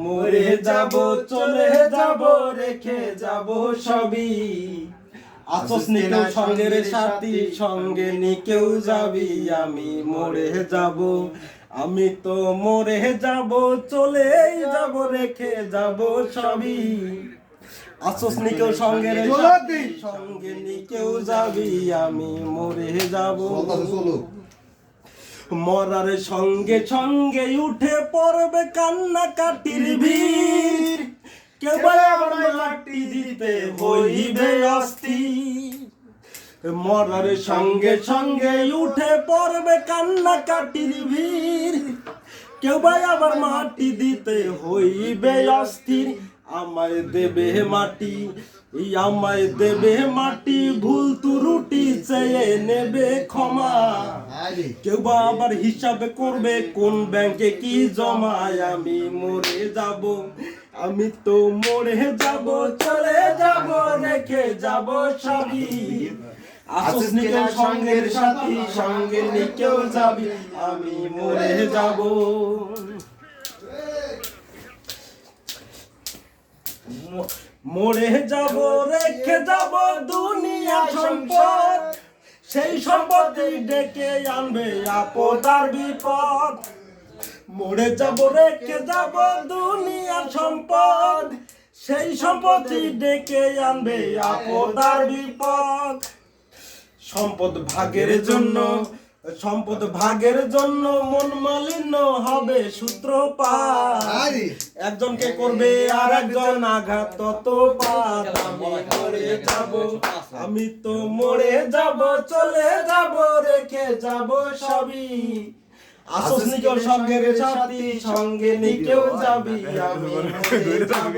মরে যাব, চলে যাব, রেখে যাব সবই। আসস নি কেউ সঙ্গের সাথী, সঙ্গে নি কেউ যাবি, আমি মরে যাব, আমি তো মরে যাব, চলে যাব, রেখে যাব সবই। আসস নি কেউ সঙ্গের সাথী, সঙ্গে নি কেউ যাবি, আমি মরে যাব। মরার সঙ্গে সঙ্গে উঠে পড়বে কান্না কাটির ভিড়, কেউ আবার মাটি দিতে হইবে অস্থির। মরার সঙ্গে সঙ্গে উঠে পড়বে কান্না কাটির ভিড়, কেউ আবার মাটি দিতে হইবে অস্থির। আমায় দেবে মাটি, আমায় দেবে মাটি, ভুল ত্রুটি চেয়ে নেবে ক্ষমা। কেউ বা আবার হিসাবে করবে কোন ব্যাংকে কি জমায়, আমি মরে যাব, আমি তো মরে যাব, চলে যাব, রেখে যাব সবই। আসস নি কেউ সঙ্গের সাথী, সঙ্গে নি কেউ যাবি, আমি মরে যাব। মরে যাব, রেখে যাব দুনিয়া সম্পদ, সেই সম্পত্তি ডেকে আনবে আপদ আর বিপদ। মরে যাব, রেখে যাব দুনিয়ার সম্পদ, সেই সম্পত্তি ডেকে আনবে আপদ আর বিপদ। সম্পদ ভাগের জন্য, সম্পদ ভাগের জন্য মন মালিন্য হবে সূত্রপাত, একজনকে করবে আর একজন আঘাত, তত পাত। আমি মরে যাব, আমি তো মরে যাব, চলে যাব, রেখে যাব সবই। আসস নি কেউ সঙ্গের সাথী, সঙ্গে নি কেউ যাবি, আমি মরে যাব।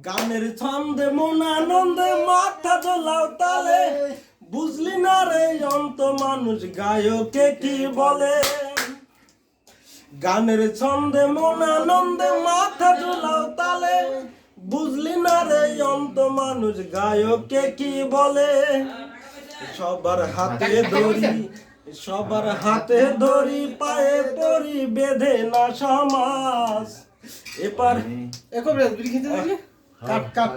গানের ছন্দে মন আনন্দে মাথা দোলাও তালে, বুঝলি না রে অন্ত মানুষ গায়কে কি বলে। গানের ছন্দে মন আনন্দে মাথা দোলাও তালে, বুঝলি না রে অন্ত মানুষ গায়কে কি বলে। সবার হাতে ধরি, সবার হাতে ধরি, পায়ে পরি বেঁধে না সমাজ। এপার কাট কাট